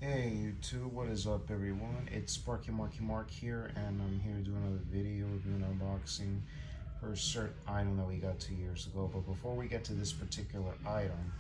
Hey YouTube, what is up everyone? It's Sparky Marky Mark here, and I'm here to do another video reviewing unboxing for a certain item that we got 2 years ago. But before we get to this particular item,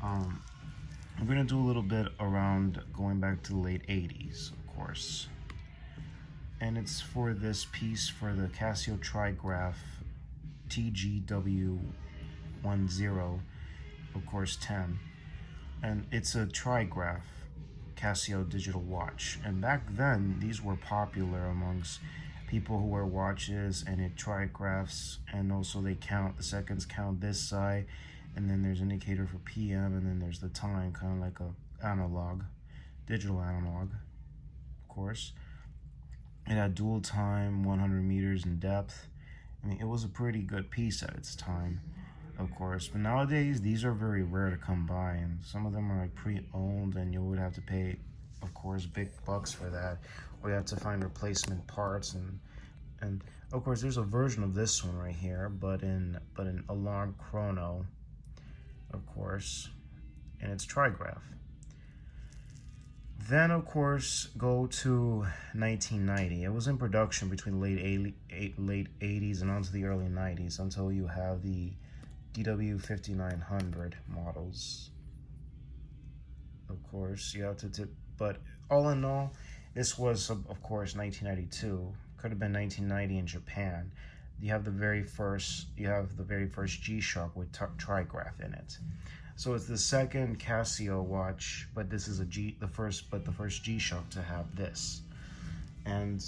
I'm gonna do a little bit around going back to the late 80s, of course. And it's for this piece for the Casio Trigraph TGW10, of course 10. And it's a Trigraph Casio digital watch, and back then these were popular amongst people who wear watches and it trigraphs, and also the seconds count this side, and then there's indicator for PM, and then there's the time, kind of like a digital analog, of course. It had dual time, 100 meters in depth. I mean, it was a pretty good piece at its time, of course. But nowadays, these are very rare to come by, and some of them are like pre-owned, and you would have to pay, of course, big bucks for that, or you have to find replacement parts. And of course, there's a version of this one right here, but in alarm chrono, of course, and it's Trigraph. Then, of course, go to 1990. It was in production between late 80s and onto the early 90s until you have the DW5900 models. Of course, you have to but all in all, this was, of course, 1992. Could have been 1990 in Japan. You have the very first G-Shock with Trigraph in it. So it's the second Casio watch, but this is the first G-Shock to have this. And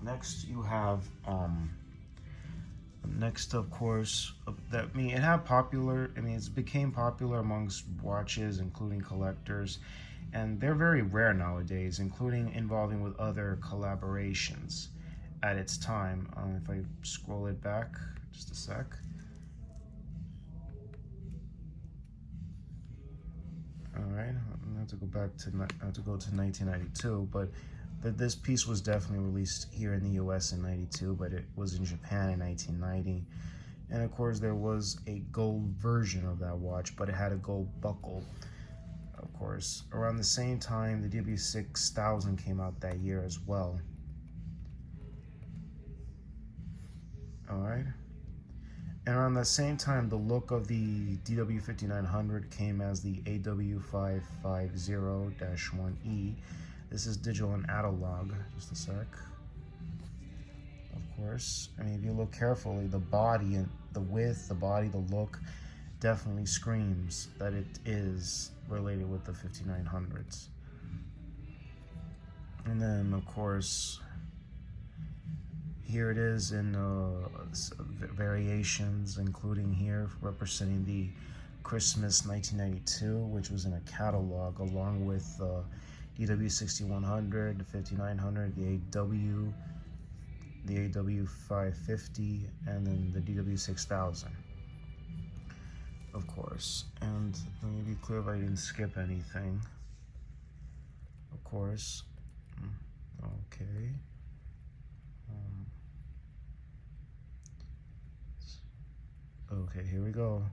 next you have of course, it became popular amongst watches, including collectors, and they're very rare nowadays, including involving with other collaborations at its time. If I scroll it back just a sec. All right, I have to go back to 1992, but this piece was definitely released here in the US in 92, but it was in Japan in 1990. And of course, there was a gold version of that watch, but it had a gold buckle, of course. Around the same time, the DW6000 came out that year as well. All right. And around the same time, the look of the DW5900 came as the DW5900-1CR. This is digital and analog. Just a sec. Of course. I mean, if you look carefully, the body and the width, the body, the look definitely screams that it is related with the 5900s. And then, of course, here it is in variations, including here representing the Christmas 1992, which was in a catalog, along with the DW6100, the 5900, the AW550, and then the DW6000, of course. And let me be clear if I didn't skip anything, of course. Okay. Okay, here we go.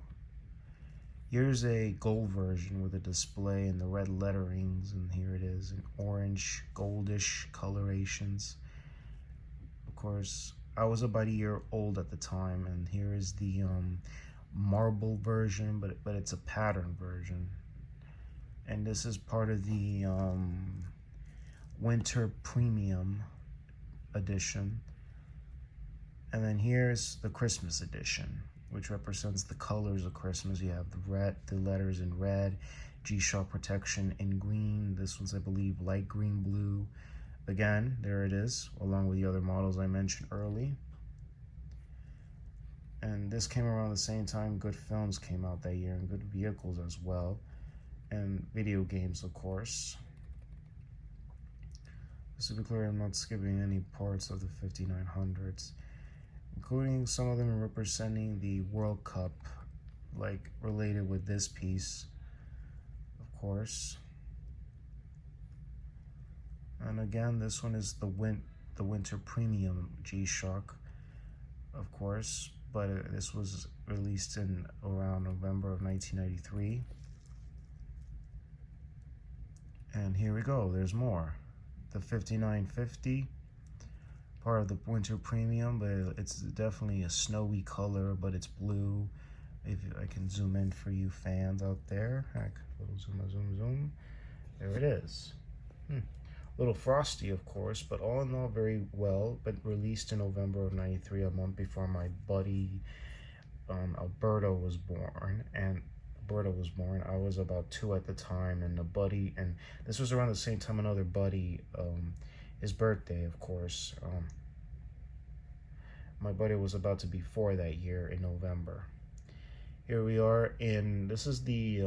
Here's a gold version with a display and the red letterings, and here it is in orange, goldish colorations. Of course, I was about a year old at the time, and here is the marble version, but it's a pattern version. And this is part of the winter premium edition. And then here's the Christmas edition, which represents the colors of Christmas. You have the letters in red, G-Shock protection in green. This one's, I believe, light green blue. Again, there it is, along with the other models I mentioned early. And this came around the same time good films came out that year, and good vehicles as well, and video games, of course. Just to be clear, I'm not skipping any parts of the 5900s, including some of them representing the World Cup, like related with this piece, of course. And again, this one is the winter premium G-Shock, of course, but this was released in around November of 1993. And And here we go, there's more. The 5950, part of the winter premium, but it's definitely a snowy color, but it's blue. If I can zoom in for you fans out there. Heck, little zoom. There it is. A little frosty, of course, but all in all, very well. But released in November of '93, a month before my buddy Alberto was born. And I was about 2 at the time, and this was around the same time another buddy, his birthday, of course. My buddy was about to be 4 that year in November. Here we are this is the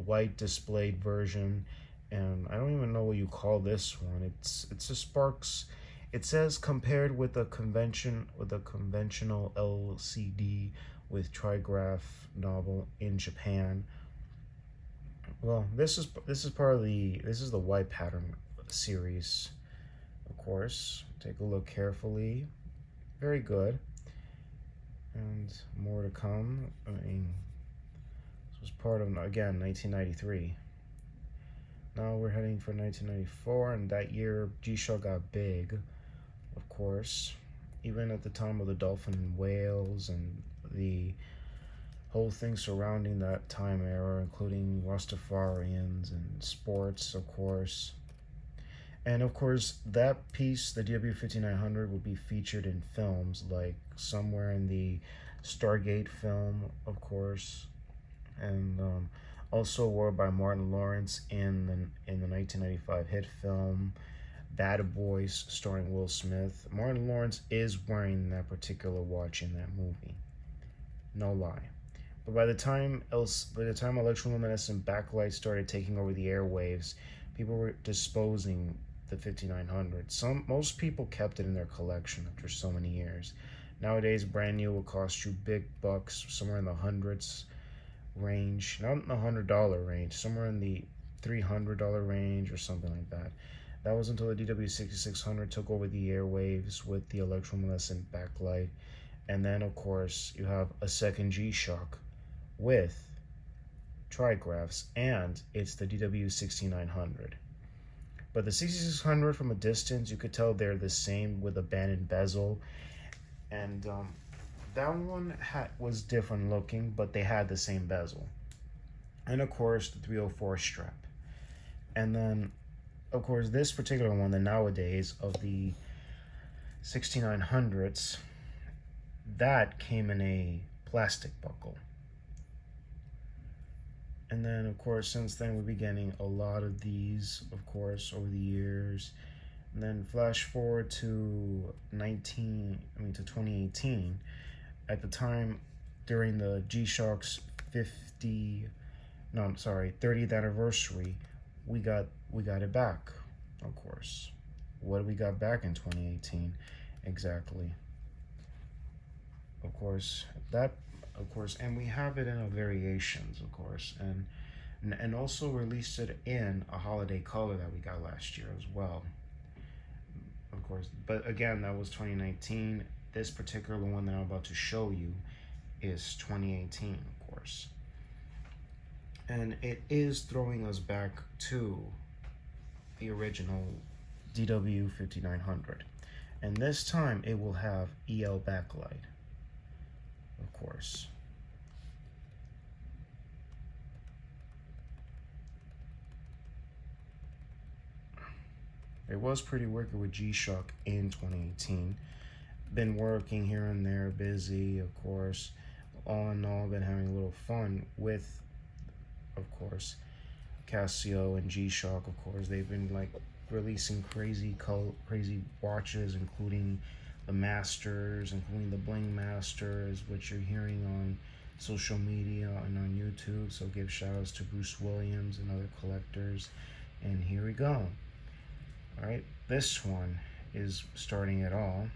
white displayed version, and I don't even know what you call this one. It's a Sparks. It says compared with a conventional LCD with Trigraph novel in Japan. Well, this is part of this is the white pattern series, of course. Take a look carefully. Very good. And more to come. I mean, this was part of, again, 1993. Now we're heading for 1994, and that year G-Shock got big, of course. Even at the time of the dolphin and whales and the whole thing surrounding that time era, including Rastafarians and sports, of course. And of course, that piece, the DW5900, will be featured in films, like somewhere in the Stargate film, of course, and also worn by Martin Lawrence in the 1995 hit film Bad Boys, starring Will Smith. Martin Lawrence is wearing that particular watch in that movie, no lie. But by the time electroluminescent backlight started taking over the airwaves, people were disposing the 5900. Most people kept it in their collection after so many years. Nowadays, brand new will cost you big bucks, somewhere in the hundreds range, not in the $100 range, somewhere in the $300 range or something like that. That was until the DW6600 took over the airwaves with the electroluminescent backlight. And then, of course, you have a second G-Shock with trigraphs, and it's the DW6900. But the 6600, from a distance, you could tell they're the same with a banded bezel. And that one was different looking, but they had the same bezel. And of course, the 304 strap. And then, of course, this particular one, the nowadays of the 6900s, that came in a plastic buckle. And then, of course, since then, we'll be getting a lot of these, of course, over the years. And then flash forward to 2018. At the time, during the G-Shock's 30th anniversary, we got it back, of course. What we got back in 2018, exactly. Of course, and we have it in a variations, of course, and also released it in a holiday color that we got last year as well, of course. But again, that was 2019. This particular one that I'm about to show you is 2018, of course. And it is throwing us back to the original DW5900. And this time it will have EL backlight, of course. It was pretty working with G-Shock in 2018. Been working here and there, busy, of course. All in all, been having a little fun with, of course, Casio and G-Shock, of course. They've been like releasing crazy watches, including the Masters, including the Bling Masters, which you're hearing on social media and on YouTube. So give shout outs to Bruce Williams and other collectors. And here we go. All right, this one is starting it all.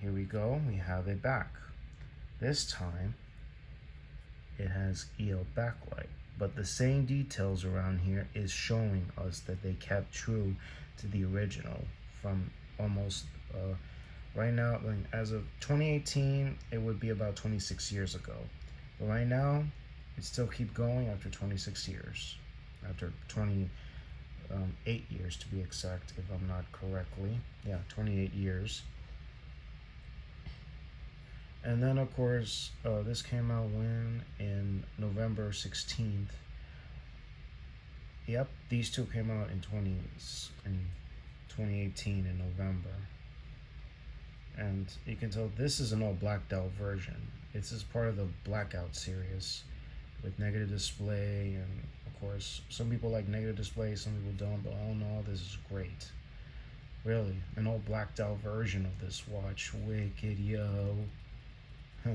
Here we go, we have it back. This time, it has EL backlight, but the same details around here is showing us that they kept true to the original from almost, right now, as of 2018, it would be about 26 years ago. But right now, it still keep going after 26 years, after 8 years to be exact, if I'm not correctly. Yeah, 28 years. And then, of course, this came out when? In November 16th. Yep, these two came out in 2018 in November. And you can tell this is an all blacked out version. This is part of the Blackout series with negative display, and of course some people like negative display, some people don't, but all in all this is great. Really, an all blacked out version of this watch. Wicked, yo. Huh.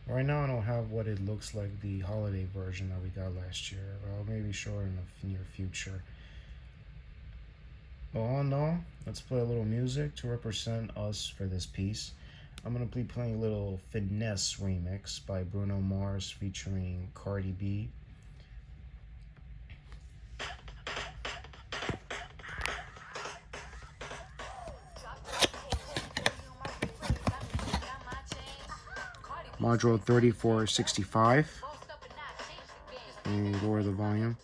Right now I don't have what it looks like the holiday version that we got last year. I'll maybe show it in the near future. But all in all, let's play a little music to represent us for this piece. I'm going to be playing a little Finesse remix by Bruno Mars featuring Cardi B. Module 3465. And lower the volume.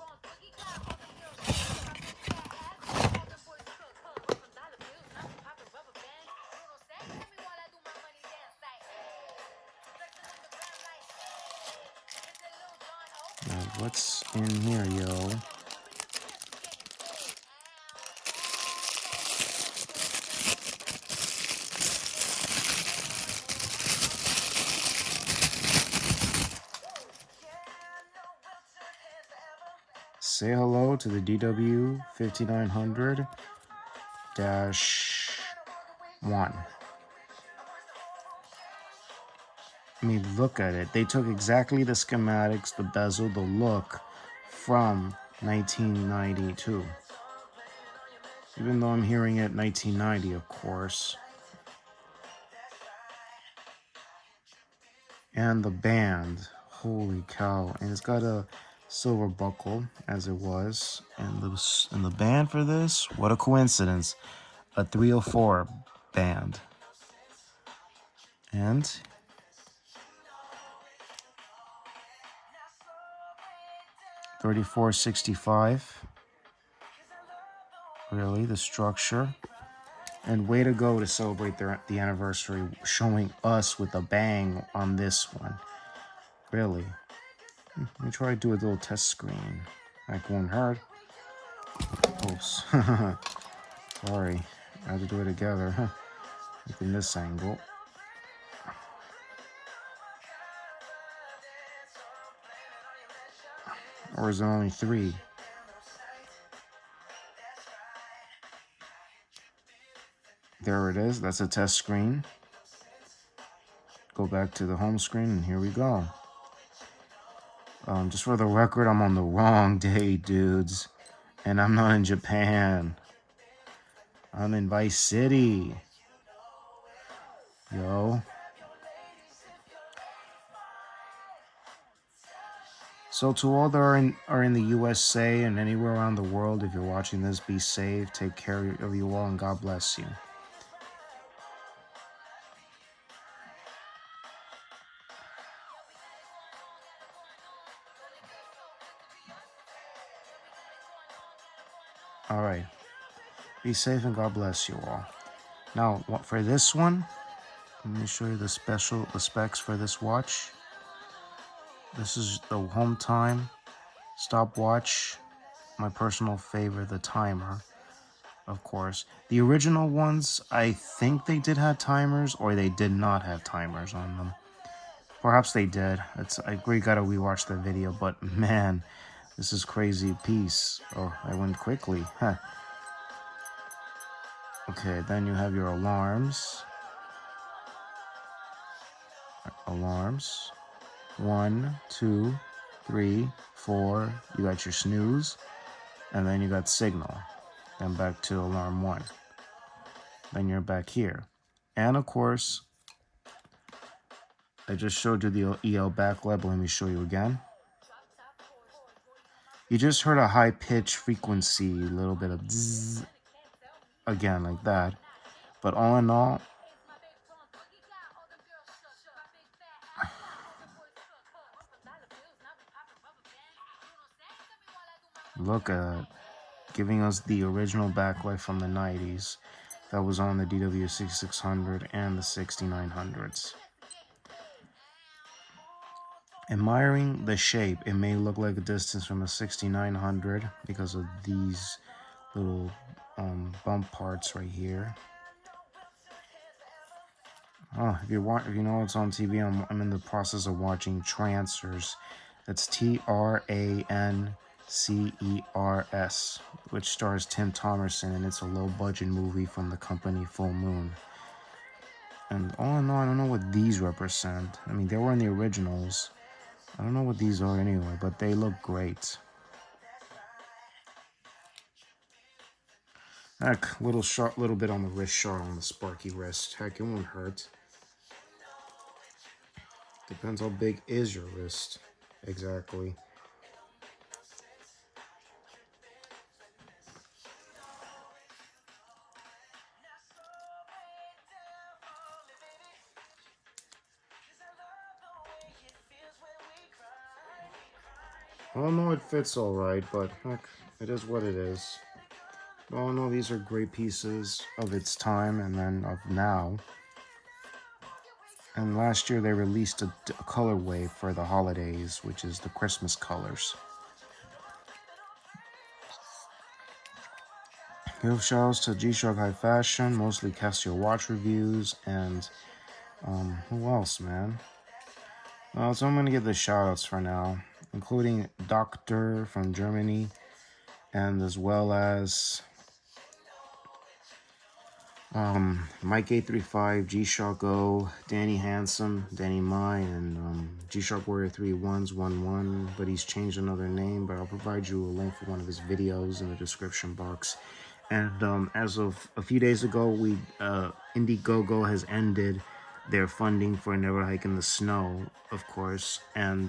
Now, what's in here, yo? Say hello to the DW5900-1. I mean, look at it. They took exactly the schematics, the bezel, the look from 1992. Even though I'm hearing it 1990, of course. And the band. Holy cow. And it's got a silver buckle, as it was. And the band for this, what a coincidence. A 304 band. And 3465. Really, the structure. And way to go to celebrate the anniversary, showing us with a bang on this one. Really. Let me try to do a little test screen. That won't hurt. Oops. Sorry. I had to do it together. Like in this angle. Or is it only 3? There it is. That's a test screen. Go back to the home screen, and here we go. Just for the record, I'm on the wrong day, dudes. And I'm not in Japan. I'm in Vice City. Yo. So to all that are in the USA and anywhere around the world, if you're watching this, be safe, take care of you all, and God bless you. All right. Be safe and God bless you all. Now, for this one, let me show you the specs for this watch. This is the home time stopwatch. My personal favorite, the timer, of course. The original ones, I think they did have timers, or they did not have timers on them. Perhaps they did. We gotta rewatch the video, but man, this is crazy piece. Oh, I went quickly. Huh. Okay, then you have your alarms. Alarms. 1, 2, 3, 4. You got your snooze. And then you got signal. Then back to alarm 1. Then you're back here. And of course, I just showed you the EL backlight, but let me show you again. You just heard a high pitch frequency, a little bit of zzz, again, like that. But all in all, Look at giving us the original backlight from the 90s that was on the DW6600 and the 6900s. Admiring the shape, it may look like a distance from a 6900 because of these little bump parts right here. Oh, if you know what's on TV, I'm in the process of watching Trancers. That's Trancers, which stars Tim Thomerson, and it's a low-budget movie from the company Full Moon. And all in all, I don't know what these represent. I mean, they were in the originals. I don't know what these are anyway, but they look great. Heck, little bit on the wrist shot on the Sparky wrist. Heck, it won't hurt. Depends how big is your wrist. Exactly. Oh no, it fits all right, but heck, it is what it is. Oh no, these are great pieces of its time and then of now. And last year they released a colorway for the holidays, which is the Christmas colors. Give shoutouts to G-Shock High Fashion, mostly Casio watch reviews, and who else, man? So I'm gonna give the shoutouts for now, including Doctor from Germany, and as well as Mike835, G-Shock O, Danny Handsome, Danny Mai, and G-Shock Warrior 3111, but he's changed another name, but I'll provide you a link for one of his videos in the description box. And as of a few days ago, Indiegogo has ended their funding for Never Hike in the Snow, of course, and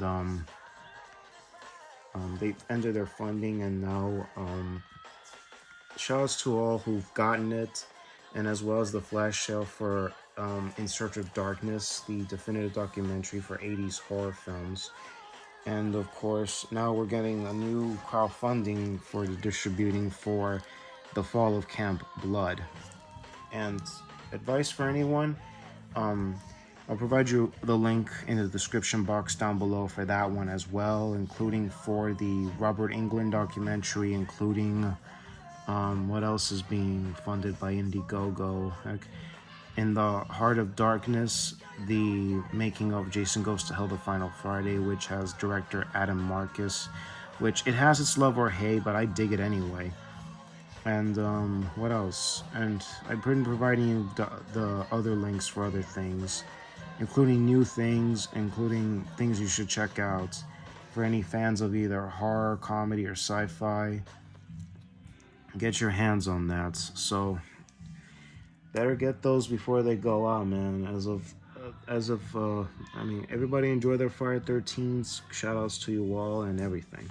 they've ended their funding, and now shoutouts to all who've gotten it, and as well as the flash sale for In Search of Darkness, the definitive documentary for 80s horror films. And of course, now we're getting a new crowdfunding for the distributing for The Fall of Camp Blood. And advice for anyone, I'll provide you the link in the description box down below for that one as well, including for the Robert Englund documentary, including what else is being funded by Indiegogo. Like, In the Heart of Darkness, the making of Jason Goes to Hell the Final Friday, which has director Adam Marcus, which it has its love or hate, but I dig it anyway. And what else? And I've been providing you the other links for other things, including new things, including things you should check out for any fans of either horror, comedy, or sci-fi. Get your hands on that. So better get those before they go out, man. I mean, everybody enjoy their Friday 13s. Shout outs to you all and everything.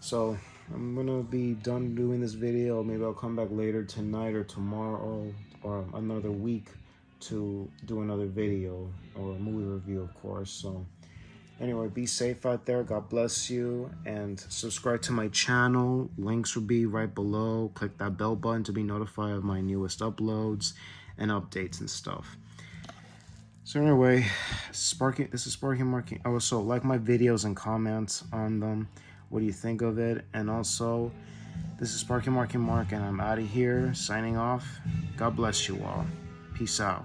So I'm gonna be done doing this video. Maybe I'll come back later tonight or tomorrow or another week to do another video or a movie review, of course. So anyway, be safe out there. God bless you, and subscribe to my channel. Links will be right below. Click that bell button to be notified of my newest uploads and updates and stuff. So anyway, this is Sparky Marky. Also, like my videos and comments on them. What do you think of it? And also, this is Sparky Marky Mark, and I'm out of here, signing off. God bless you all. Peace out.